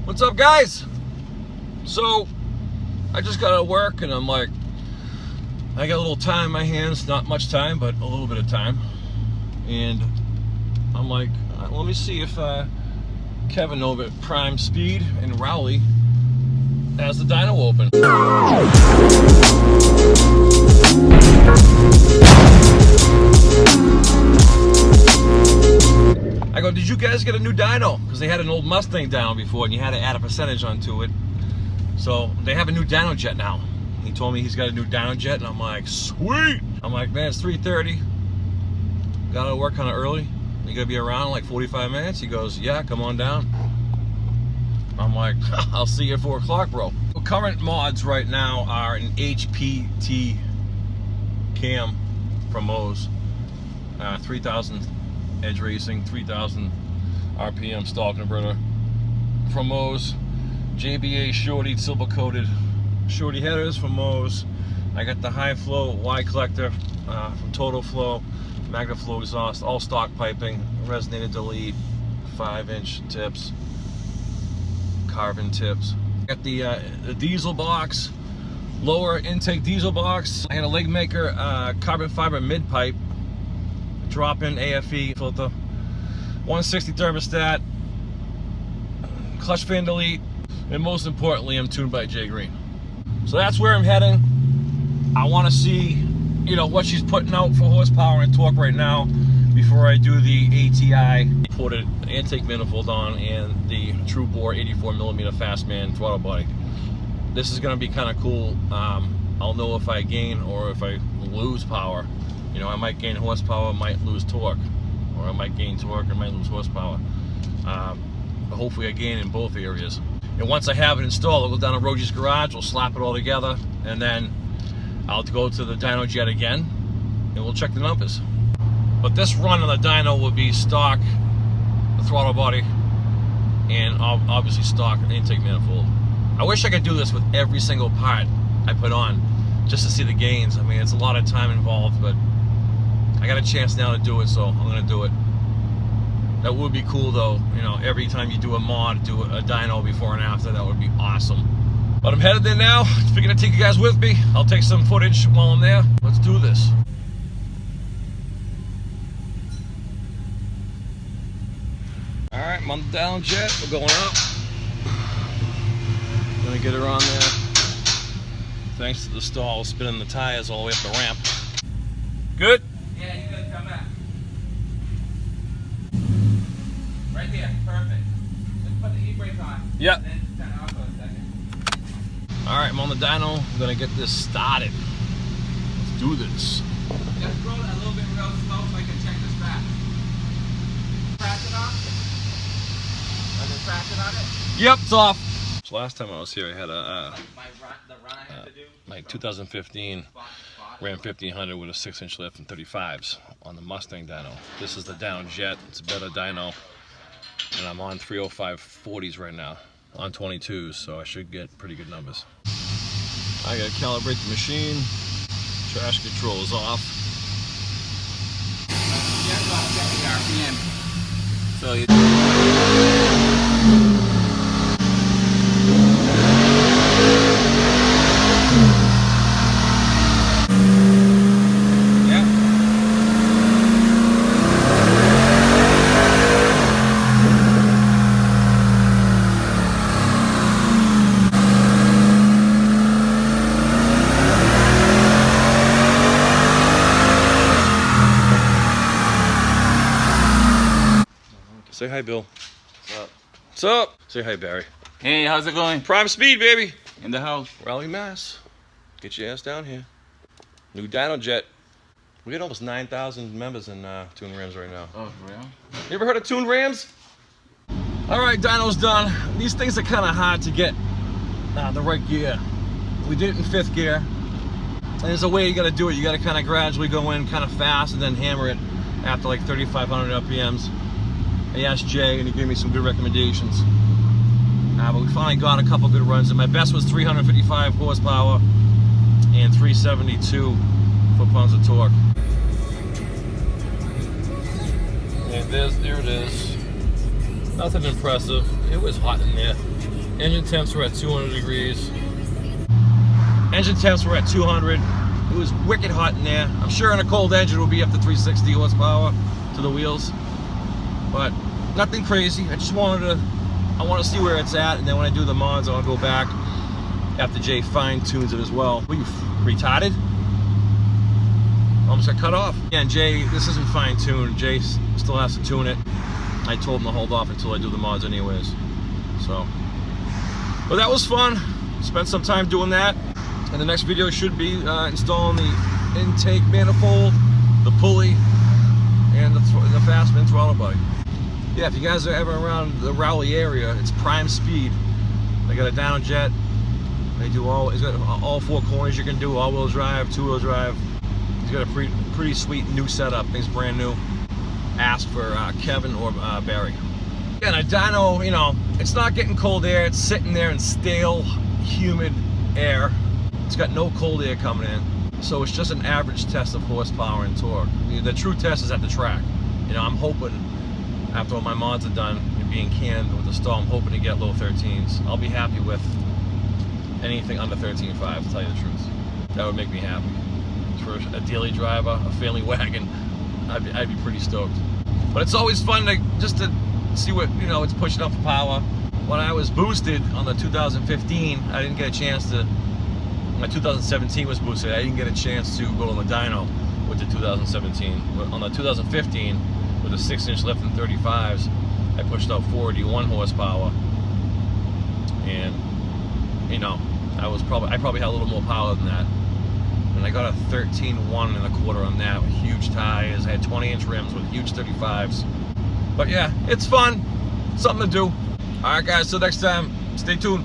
What's up, guys? So I just got out of work and I'm like, I got a little time in my hands, not much time, but a little bit of time. And I'm like, let me see if Kevin over at Prime Speed in Rowley has the dyno open. I go, did you guys get a new dyno? Because they had an old Mustang dyno before and you had to add a percentage onto it. So they have a new DynoJet now. He told me he's got a new DynoJet and I'm like, sweet! I'm like, man, it's 3:30. Got out of work kind of early. You gonna be around in like 45 minutes? He goes, yeah, come on down. I'm like, I'll see you at 4 o'clock, bro. Current mods right now are an HPT cam from Moe's, 3000 edge racing, 3000 RPM stall converter from Moe's, JBA shorty silver coated shorty headers from Moe's. I got the high flow Y collector from Total Flow, Magna Flow exhaust, all stock piping, resonator delete, 5-inch tips, carbon tips. Got the diesel box, lower intake diesel box. I got a Legmaker carbon fiber mid pipe, drop-in AFE filter, 160 thermostat, clutch fan delete, and most importantly, I'm tuned by Jay Greene. So that's where I'm heading. I want to see, you know, what she's putting out for horsepower and torque right now before I do the ATI. Put an intake manifold on and the true bore 84mm Fastman throttle body. This is going to be kind of cool. I'll know if I gain or if I lose power. You know, I might gain horsepower, might lose torque, or I might gain torque and might lose horsepower. But hopefully I gain in both areas. And once I have it installed, I'll go down to Rogy's garage, we'll slap it all together, and then I'll go to the DynoJet again, and we'll check the numbers. But this run on the dyno will be stock, the throttle body, and obviously stock intake manifold. I wish I could do this with every single part I put on, just to see the gains. I mean, it's a lot of time involved, but I got a chance now to do it, so I'm gonna do it. That would be cool though, you know, every time you do a mod, do a dyno before and after, that would be awesome. But I'm headed there now, figured I'd take you guys with me. I'll take some footage while I'm there. Let's do this. Alright, I'm on the DynoJet, we're going up. Gonna get her on there. Thanks to the stall, spinning the tires all the way up the ramp. Good? Yeah, you gotta come back. Right there, perfect. Just put the e-brake on. Yep. And then turn it off for a second. Alright, I'm on the dyno. I'm gonna get this started. Let's do this. Just roll it a little bit real slow so I can check the strap. Press it on. Or the traction on it. Yep, it's off. So last time I was here, I had The run I have to do. my 2015 Ram 1500 with a 6-inch lift and 35s on the Mustang dyno. This is the DynoJet. It's a better dyno. And I'm on 305 40s right now, on 22s, so I should get pretty good numbers. I gotta calibrate the machine. Trash control is off. Just about 70 RPM. So you... Say hi, Bill. What's up? What's up? Say hi, Barry. Hey, how's it going? Prime Speed, baby. In the house. Rowley, Mass. Get your ass down here. New DynoJet. We got almost 9,000 members in TunedRAMS right now. Oh, for real? You ever heard of TunedRAMS? All right, dyno's done. These things are kind of hard to get the right gear. We did it in 5th gear. And there's a way you got to do it. You got to kind of gradually go in kind of fast and then hammer it after like 3,500 RPMs. I asked Jay and he gave me some good recommendations. But we finally got a couple good runs, and my best was 355 horsepower and 372 foot-pounds of torque. And there it is. Nothing impressive. it was hot in there. Engine temps were at 200 degrees. Engine temps were at 200. It was wicked hot in there. I'm sure in a cold engine it will be up to 360 horsepower to the wheels, but nothing crazy. I want to see where it's at, and then when I do the mods, I'll go back after Jay fine tunes it as well. Were you retarded? Almost got cut off. Again, Jay, this isn't fine tuned. Jay still has to tune it. I told him to hold off until I do the mods anyways. So, but that was fun. Spent some time doing that. And the next video should be installing the intake manifold, the pulley, and the Fastman throttle body. Yeah, if you guys are ever around the Rowley area, it's Prime Speed. They got a DynoJet. They do it's got all 4 corners you can do, all-wheel drive, 2-wheel drive. He's got a pretty sweet new setup. Things brand new. Ask for Kevin or Barry. Again, a dyno, you know, it's not getting cold air. It's sitting there in stale, humid air. It's got no cold air coming in. So it's just an average test of horsepower and torque. The true test is at the track. You know, I'm hoping, after all my mods are done, and being canned with the stall, I'm hoping to get low 13s. I'll be happy with anything under 13.5, to tell you the truth. That would make me happy. For a daily driver, a family wagon, I'd be pretty stoked. But it's always fun to see what, you know, it's pushing up for power. When I was boosted on the 2015, I didn't get a chance to. My 2017 was boosted. I didn't get a chance to go on the dyno with the 2017. But on the 2015, with a 6-inch lift and 35s, I pushed out 41 horsepower, and you know, I probably had a little more power than that. And I got a 13.1 1/4 on that with huge tires. I had 20-inch rims with huge 35s. But yeah, it's fun. Something to do. All right, guys. Till next time. Stay tuned.